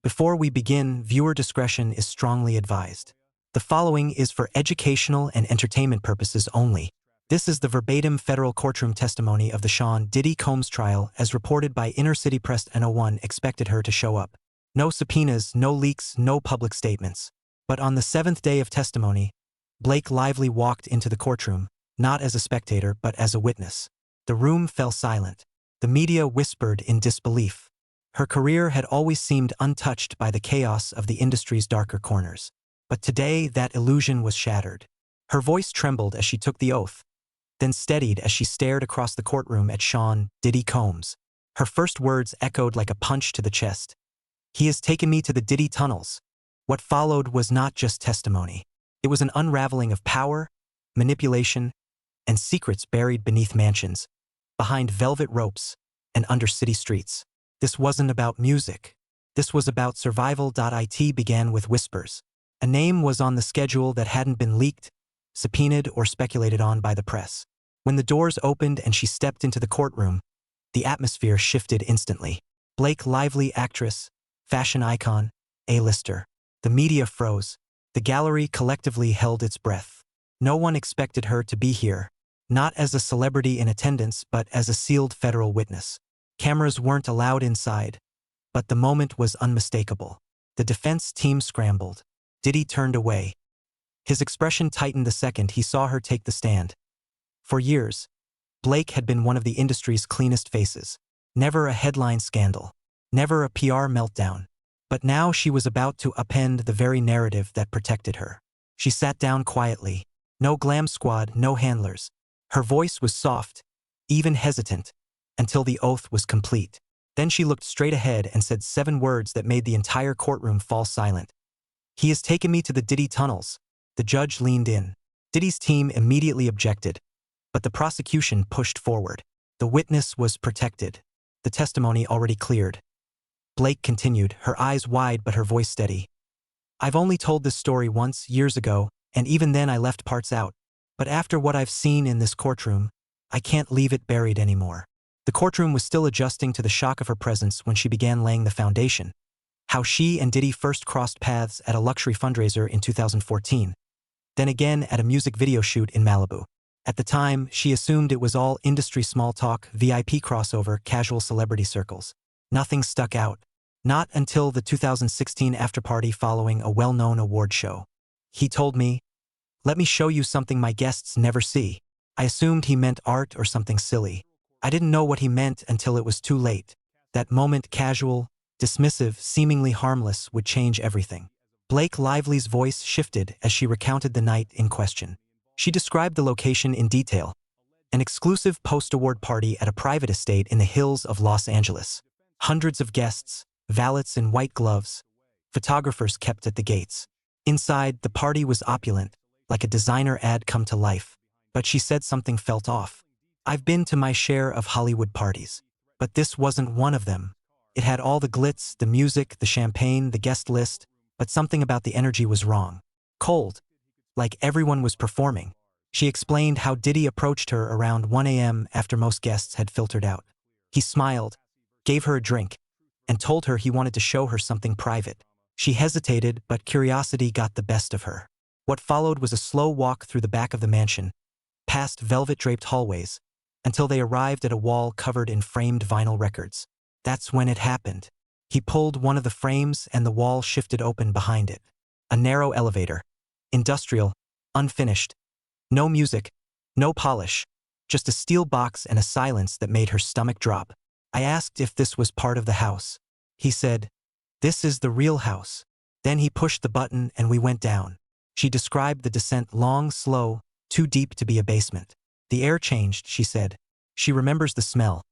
Before we begin, viewer discretion is strongly advised. The following is for educational and entertainment purposes only. This is the verbatim federal courtroom testimony of the Shaun Diddy Combs trial as reported by Inner City Press. No1 expected her to show up. No subpoenas, no leaks, no public statements. But on the seventh day of testimony, Blake Lively walked into the courtroom, not as a spectator but as a witness. The room fell silent. The media whispered in disbelief. Her career had always seemed untouched by the chaos of the industry's darker corners. But today that illusion was shattered. Her voice trembled as she took the oath, then steadied as she stared across the courtroom at Shaun Diddy Combs. Her first words echoed like a punch to the chest. "He has taken me to the Diddy tunnels." What followed was not just testimony. It was an unraveling of power, manipulation, and secrets buried beneath mansions, behind velvet ropes, and under city streets. This wasn't about music. This was about survival. It began with whispers. A name was on the schedule that hadn't been leaked, subpoenaed, or speculated on by the press. When the doors opened and she stepped into the courtroom, the atmosphere shifted instantly. Blake Lively, actress, fashion icon, A-lister. The media froze. The gallery collectively held its breath. No one expected her to be here, not as a celebrity in attendance but as a sealed federal witness. Cameras weren't allowed inside, but the moment was unmistakable. The defense team scrambled. Diddy turned away. His expression tightened the second he saw her take the stand. For years, Blake had been one of the industry's cleanest faces. Never a headline scandal. Never a PR meltdown. But now she was about to upend the very narrative that protected her. She sat down quietly. No glam squad, no handlers. Her voice was soft, even hesitant, until the oath was complete. Then she looked straight ahead and said 7 words that made the entire courtroom fall silent. "He has taken me to the Diddy tunnels." The judge leaned in. Diddy's team immediately objected, but the prosecution pushed forward. The witness was protected. The testimony already cleared. Blake continued, her eyes wide but her voice steady. "I've only told this story once, years ago, and even then I left parts out. But after what I've seen in this courtroom, I can't leave it buried anymore." The courtroom was still adjusting to the shock of her presence when she began laying the foundation. How she and Diddy first crossed paths at a luxury fundraiser in 2014. Then again at a music video shoot in Malibu. At the time, she assumed it was all industry small talk, VIP crossover, casual celebrity circles. Nothing stuck out. Not until the 2016 afterparty following a well-known award show. "He told me, 'Let me show you something my guests never see.' I assumed he meant art or something silly. I didn't know what he meant until it was too late. That moment, casual, dismissive, seemingly harmless, would change everything." Blake Lively's voice shifted as she recounted the night in question. She described the location in detail. An exclusive post-award party at a private estate in the hills of Los Angeles. Hundreds of guests, valets in white gloves, photographers kept at the gates. Inside, the party was opulent, like a designer ad come to life. But she said something felt off. "I've been to my share of Hollywood parties, but this wasn't one of them. It had all the glitz, the music, the champagne, the guest list, but something about the energy was wrong. Cold. Like everyone was performing." She explained how Diddy approached her around 1 a.m. after most guests had filtered out. He smiled, gave her a drink, and told her he wanted to show her something private. She hesitated, but curiosity got the best of her. What followed was a slow walk through the back of the mansion, past velvet-draped hallways, until they arrived at a wall covered in framed vinyl records. That's when it happened. He pulled one of the frames and the wall shifted open behind it. A narrow elevator. Industrial. Unfinished. No music. No polish. Just a steel box and a silence that made her stomach drop. I asked if this was part of the house. He said, "This is the real house." Then he pushed the button and we went down. She described the descent long, slow, too deep to be a basement. The air changed, she said. She remembers the smell.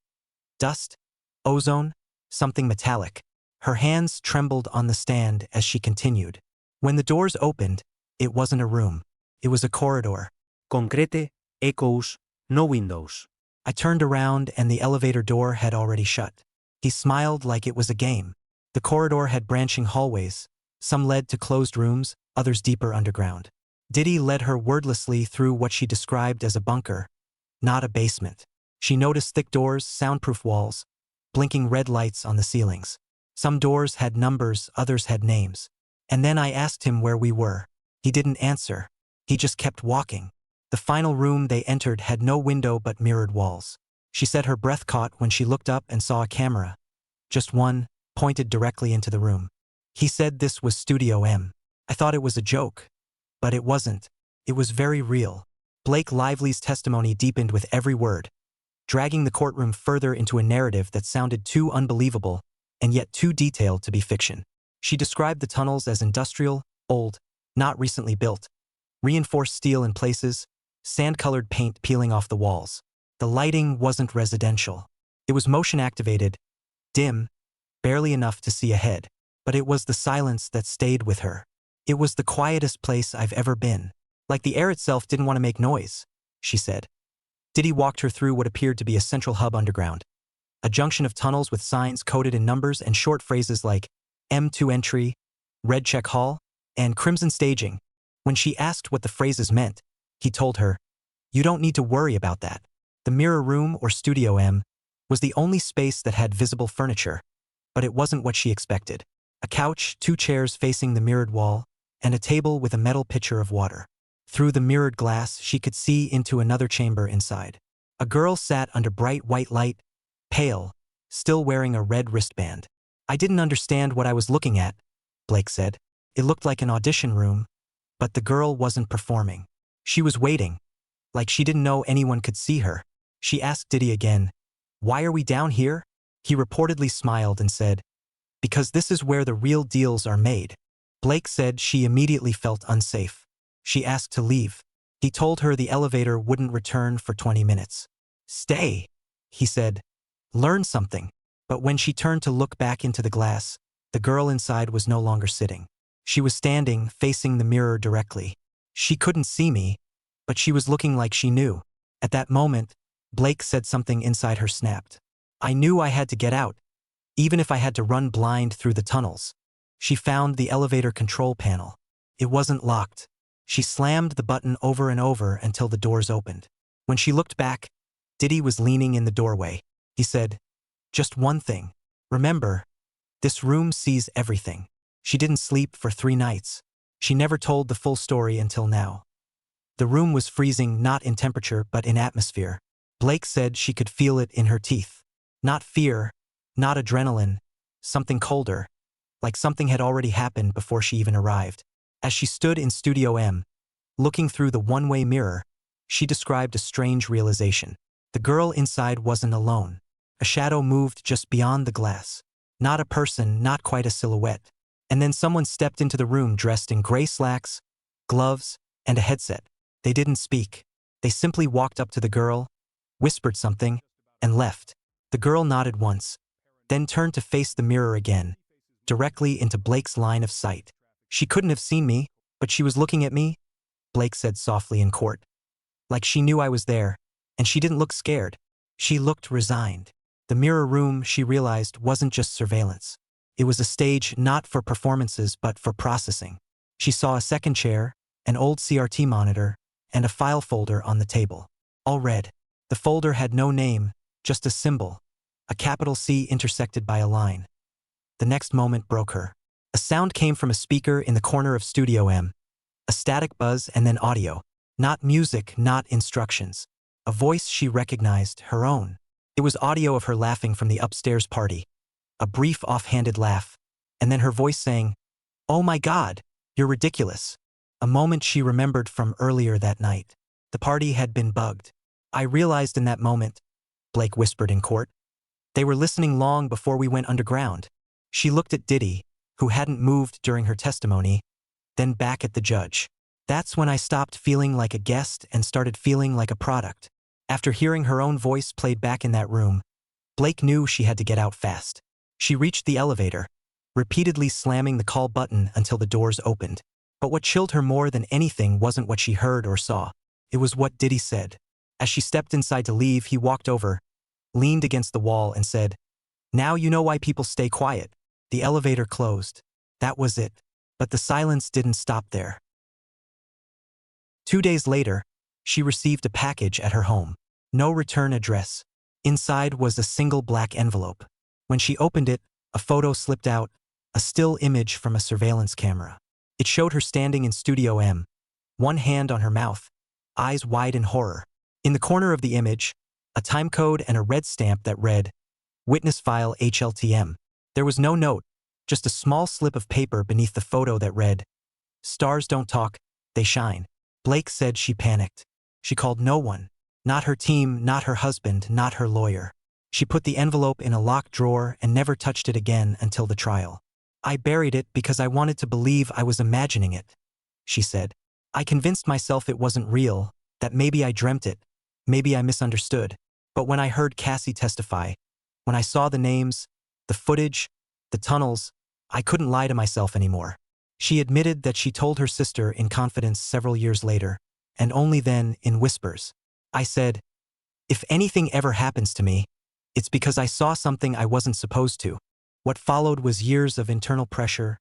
Dust, ozone, something metallic. Her hands trembled on the stand as she continued. When the doors opened, it wasn't a room. It was a corridor. Concrete, echoes, no windows. I turned around and the elevator door had already shut. He smiled like it was a game. The corridor had branching hallways. Some led to closed rooms, others deeper underground. Diddy led her wordlessly through what she described as a bunker, not a basement. She noticed thick doors, soundproof walls, blinking red lights on the ceilings. Some doors had numbers, others had names. And then I asked him where we were. He didn't answer. He just kept walking. The final room they entered had no window but mirrored walls. She said her breath caught when she looked up and saw a camera. Just one, pointed directly into the room. He said this was Studio M. I thought it was a joke. But it wasn't. It was very real. Blake Lively's testimony deepened with every word, dragging the courtroom further into a narrative that sounded too unbelievable and yet too detailed to be fiction. She described the tunnels as industrial, old, not recently built, reinforced steel in places, sand-colored paint peeling off the walls. The lighting wasn't residential. It was motion-activated, dim, barely enough to see ahead. But it was the silence that stayed with her. It was the quietest place I've ever been. Like the air itself didn't want to make noise, she said. Diddy walked her through what appeared to be a central hub underground. A junction of tunnels with signs coded in numbers and short phrases like M2 entry, red check hall, and crimson staging. When she asked what the phrases meant, he told her, "You don't need to worry about that." The mirror room, or Studio M, was the only space that had visible furniture, but it wasn't what she expected. A couch, 2 chairs facing the mirrored wall, and a table with a metal pitcher of water. Through the mirrored glass, she could see into another chamber inside. A girl sat under bright white light, pale, still wearing a red wristband. I didn't understand what I was looking at, Blake said. It looked like an audition room, but the girl wasn't performing. She was waiting, like she didn't know anyone could see her. She asked Diddy again, "Why are we down here?" He reportedly smiled and said, "Because this is where the real deals are made." Blake said she immediately felt unsafe. She asked to leave. He told her the elevator wouldn't return for 20 minutes. "Stay," he said. "Learn something." But when she turned to look back into the glass, the girl inside was no longer sitting. She was standing, facing the mirror directly. She couldn't see me, but she was looking like she knew. At that moment, Blake said something inside her snapped. I knew I had to get out, even if I had to run blind through the tunnels. She found the elevator control panel. It wasn't locked. She slammed the button over and over until the doors opened. When she looked back, Diddy was leaning in the doorway. He said, "Just one thing. Remember, this room sees everything." She didn't sleep for 3 nights. She never told the full story until now. The room was freezing, not in temperature but in atmosphere. Blake said she could feel it in her teeth. Not fear, not adrenaline, something colder, like something had already happened before she even arrived. As she stood in Studio M, looking through the one-way mirror, she described a strange realization. The girl inside wasn't alone. A shadow moved just beyond the glass. Not a person, not quite a silhouette. And then someone stepped into the room dressed in gray slacks, gloves, and a headset. They didn't speak. They simply walked up to the girl, whispered something, and left. The girl nodded once, then turned to face the mirror again, directly into Blake's line of sight. "She couldn't have seen me, but she was looking at me," Blake said softly in court. "Like she knew I was there, and she didn't look scared. She looked resigned." The mirror room, she realized, wasn't just surveillance. It was a stage not for performances but for processing. She saw a second chair, an old CRT monitor, and a file folder on the table. All red. The folder had no name, just a symbol, a capital C intersected by a line. The next moment broke her. A sound came from a speaker in the corner of Studio M. A static buzz and then audio. Not music, not instructions. A voice she recognized, her own. It was audio of her laughing from the upstairs party. A brief offhanded laugh, and then her voice saying, "Oh my God, you're ridiculous." A moment she remembered from earlier that night. The party had been bugged. "I realized in that moment," Blake whispered in court. "They were listening long before we went underground." She looked at Diddy, who hadn't moved during her testimony, then back at the judge. "That's when I stopped feeling like a guest and started feeling like a product." After hearing her own voice played back in that room, Blake knew she had to get out fast. She reached the elevator, repeatedly slamming the call button until the doors opened. But what chilled her more than anything wasn't what she heard or saw. It was what Diddy said. As she stepped inside to leave, he walked over, leaned against the wall, and said, "Now you know why people stay quiet." The elevator closed. That was it. But the silence didn't stop there. 2 days later, she received a package at her home. No return address. Inside was a single black envelope. When she opened it, A photo slipped out, a still image from a surveillance camera. It showed her standing in Studio M, one hand on her mouth, eyes wide in horror. In the corner of the image, a timecode and a red stamp that read, "Witness file HLTM." There was no note, just a small slip of paper beneath the photo that read, "Stars don't talk, they shine." Blake said she panicked. She called no one, not her team, not her husband, not her lawyer. She put the envelope in a locked drawer and never touched it again until the trial. "I buried it because I wanted to believe I was imagining it," she said. "I convinced myself it wasn't real, that maybe I dreamt it, maybe I misunderstood. But when I heard Cassie testify, when I saw the names, the footage, the tunnels, I couldn't lie to myself anymore." She admitted that she told her sister in confidence several years later, and only then in whispers. "I said, if anything ever happens to me, it's because I saw something I wasn't supposed to." What followed was years of internal pressure,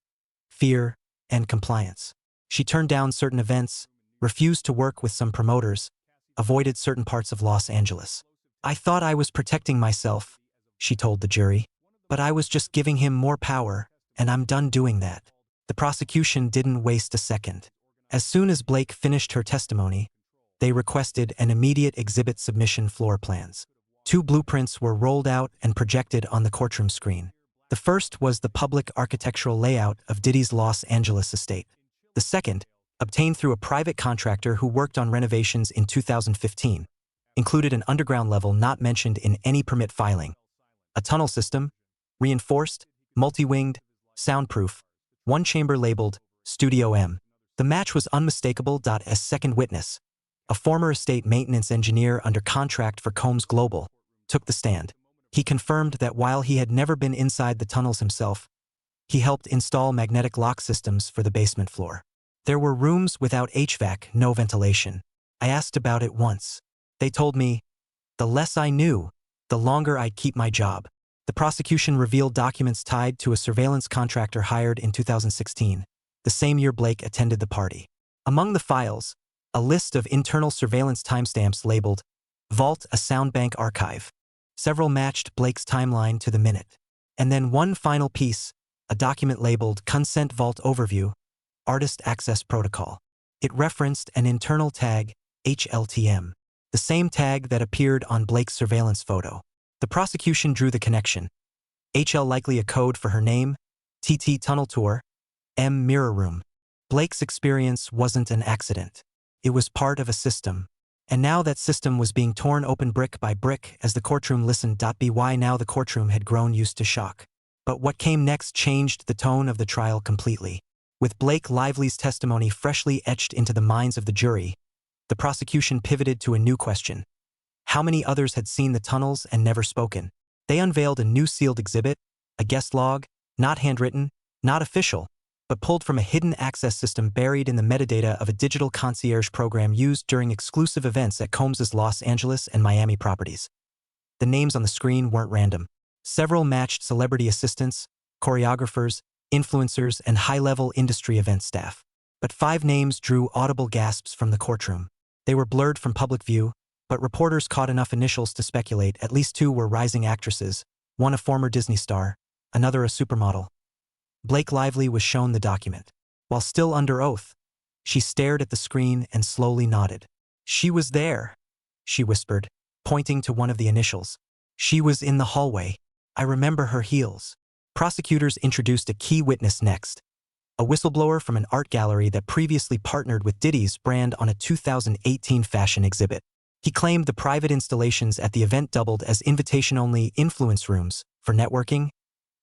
fear, and compliance. She turned down certain events, refused to work with some promoters, avoided certain parts of Los Angeles. "I thought I was protecting myself," she told the jury, "but I was just giving him more power, and I'm done doing that." The prosecution didn't waste a second. As soon as Blake finished her testimony, they requested an immediate exhibit submission floor plans. 2 blueprints were rolled out and projected on the courtroom screen. The first was the public architectural layout of Diddy's Los Angeles estate. The second, obtained through a private contractor who worked on renovations in 2015, included an underground level not mentioned in any permit filing, a tunnel system, reinforced, multi-winged, soundproof, one chamber labeled Studio M. The match was unmistakable. As second witness, a former estate maintenance engineer under contract for Combs Global, took the stand. He confirmed that while he had never been inside the tunnels himself, he helped install magnetic lock systems for the basement floor. "There were rooms without HVAC, no ventilation. I asked about it once. They told me, the less I knew, the longer I'd keep my job." The prosecution revealed documents tied to a surveillance contractor hired in 2016, the same year Blake attended the party. Among the files, a list of internal surveillance timestamps labeled, "Vault a Soundbank Archive." Several matched Blake's timeline to the minute. And then one final piece, a document labeled Consent Vault Overview, Artist Access Protocol. It referenced an internal tag, HLTM, the same tag that appeared on Blake's surveillance photo. The prosecution drew the connection. HL likely a code for her name, TT Tunnel Tour, M Mirror Room. Blake's experience wasn't an accident. It was part of a system. And now that system was being torn open brick by brick as the courtroom listened. By now the courtroom had grown used to shock. But what came next changed the tone of the trial completely. With Blake Lively's testimony freshly etched into the minds of the jury, the prosecution pivoted to a new question. How many others had seen the tunnels and never spoken? They unveiled a new sealed exhibit, a guest log, not handwritten, not official, but pulled from a hidden access system buried in the metadata of a digital concierge program used during exclusive events at Combs's Los Angeles and Miami properties. The names on the screen weren't random. Several matched celebrity assistants, choreographers, influencers, and high-level industry event staff. But 5 names drew audible gasps from the courtroom. They were blurred from public view, but reporters caught enough initials to speculate at least 2 were rising actresses, one a former Disney star, another a supermodel. Blake Lively was shown the document. While still under oath, she stared at the screen and slowly nodded. "She was there," she whispered, pointing to one of the initials. "She was in the hallway. I remember her heels." Prosecutors introduced a key witness next, a whistleblower from an art gallery that previously partnered with Diddy's brand on a 2018 fashion exhibit. He claimed the private installations at the event doubled as invitation-only influence rooms for networking,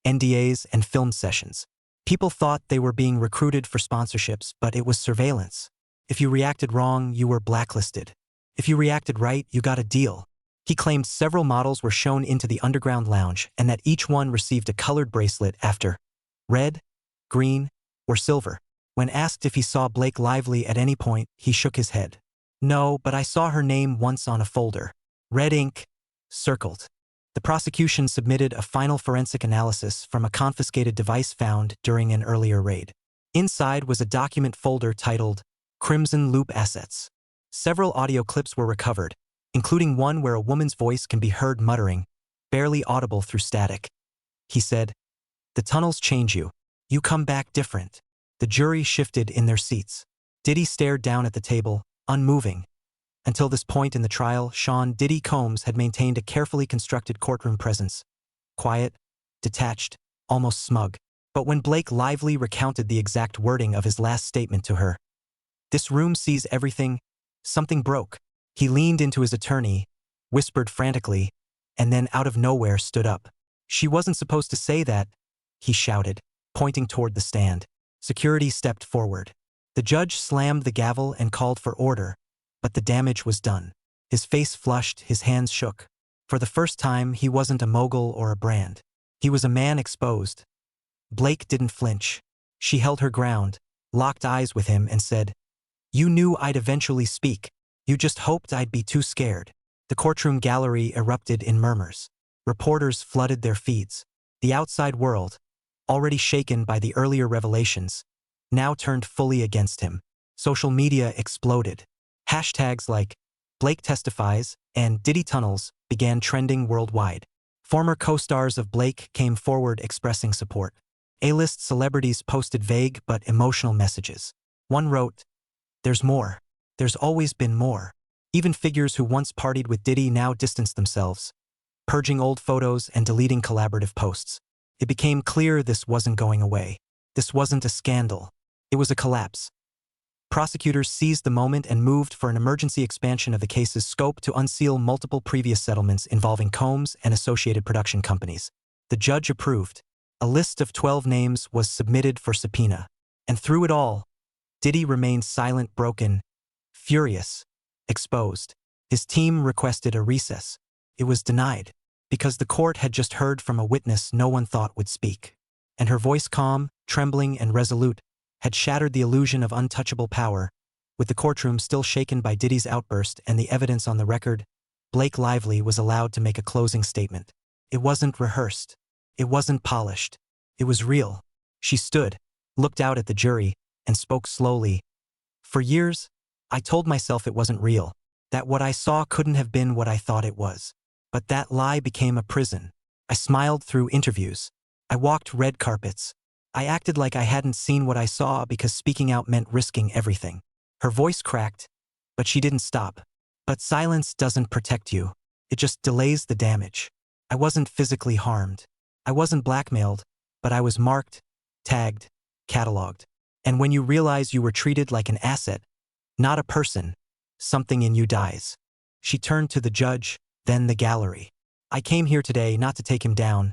NDAs, and film sessions. People thought they were being recruited for sponsorships, but it was surveillance. If you reacted wrong, you were blacklisted. If you reacted right, you got a deal. He claimed several models were shown into the underground lounge and that each one received a colored bracelet after red, green, or silver. When asked if he saw Blake Lively at any point, he shook his head. "No, but I saw her name once on a folder. Red ink, circled." The prosecution submitted a final forensic analysis from a confiscated device found during an earlier raid. Inside was a document folder titled Crimson Loop Assets. Several audio clips were recovered, including one where a woman's voice can be heard muttering, barely audible through static. He said, The tunnels change you. You come back different. The jury shifted in their seats. Diddy stared down at the table, unmoving. Until this point in the trial, Shaun "Diddy" Combs had maintained a carefully constructed courtroom presence. Quiet, detached, almost smug. But when Blake Lively recounted the exact wording of his last statement to her, "This room sees everything," something broke. He leaned into his attorney, whispered frantically, and then out of nowhere stood up. "She wasn't supposed to say that," he shouted, pointing toward the stand. Security stepped forward. The judge slammed the gavel and called for order, but the damage was done. His face flushed, his hands shook. For the first time, he wasn't a mogul or a brand. He was a man exposed. Blake didn't flinch. She held her ground, locked eyes with him, and said, "You knew I'd eventually speak. You just hoped I'd be too scared." The courtroom gallery erupted in murmurs. Reporters flooded their feeds. The outside world, already shaken by the earlier revelations, now turned fully against him. Social media exploded. Hashtags like Blake Testifies and Diddy Tunnels began trending worldwide. Former co-stars of Blake came forward expressing support. A-list celebrities posted vague but emotional messages. One wrote, "There's more. There's always been more." Even figures who once partied with Diddy now distanced themselves, purging old photos and deleting collaborative posts. It became clear this wasn't going away. This wasn't a scandal. It was a collapse. Prosecutors seized the moment and moved for an emergency expansion of the case's scope to unseal multiple previous settlements involving Combs and associated production companies. The judge approved. A list of 12 names was submitted for subpoena. And through it all, Diddy remained silent, broken, furious, exposed. His team requested a recess. It was denied, because the court had just heard from a witness no one thought would speak. And her voice, calm, trembling, and resolute, had shattered the illusion of untouchable power. With the courtroom still shaken by Diddy's outburst and the evidence on the record, Blake Lively was allowed to make a closing statement. It wasn't rehearsed. It wasn't polished. It was real. She stood, looked out at the jury, and spoke slowly. "For years, I told myself it wasn't real, that what I saw couldn't have been what I thought it was. But that lie became a prison. I smiled through interviews. I walked red carpets. I acted like I hadn't seen what I saw because speaking out meant risking everything." Her voice cracked, but she didn't stop. "But silence doesn't protect you. It just delays the damage. I wasn't physically harmed. I wasn't blackmailed, but I was marked, tagged, cataloged. And when you realize you were treated like an asset, not a person, something in you dies." She turned to the judge, then the gallery. "I came here today not to take him down,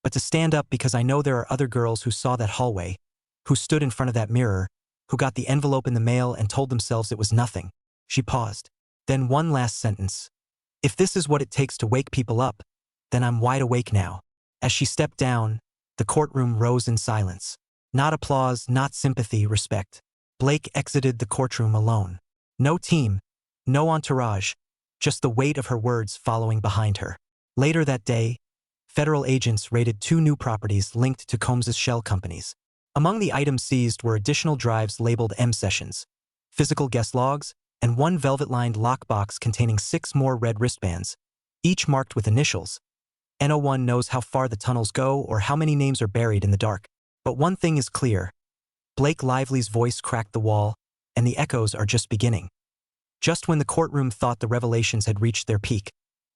but to stand up because I know there are other girls who saw that hallway, who stood in front of that mirror, who got the envelope in the mail and told themselves it was nothing." She paused. Then one last sentence. "If this is what it takes to wake people up, then I'm wide awake now." As she stepped down, the courtroom rose in silence. Not applause, not sympathy, respect. Blake exited the courtroom alone. No team, no entourage, just the weight of her words following behind her. Later that day, federal agents raided 2 new properties linked to Combs' shell companies. Among the items seized were additional drives labeled M Sessions, physical guest logs, and one velvet-lined lockbox containing 6 more red wristbands, each marked with initials. No one knows how far the tunnels go or how many names are buried in the dark. But one thing is clear. Blake Lively's voice cracked the wall, and the echoes are just beginning. Just when the courtroom thought the revelations had reached their peak,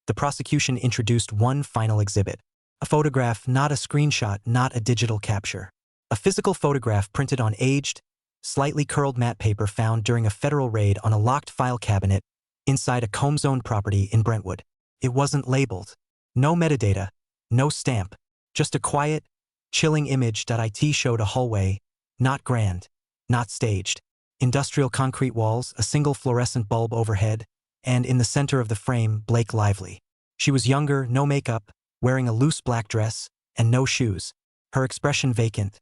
the prosecution introduced one final exhibit. A photograph, not a screenshot, not a digital capture. A physical photograph printed on aged, slightly curled matte paper found during a federal raid on a locked file cabinet inside a Combs-owned property in Brentwood. It wasn't labeled. No metadata, no stamp, just a quiet, chilling image. It showed a hallway, not grand, not staged. Industrial concrete walls, a single fluorescent bulb overhead, and in the center of the frame, Blake Lively. She was younger, no makeup, wearing a loose black dress, and no shoes. Her expression vacant.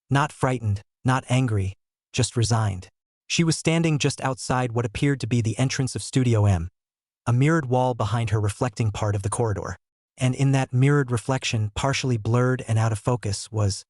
Not frightened, not angry, just resigned. She was standing just outside what appeared to be the entrance of Studio M, a mirrored wall behind her reflecting part of the corridor. And in that mirrored reflection, partially blurred and out of focus, was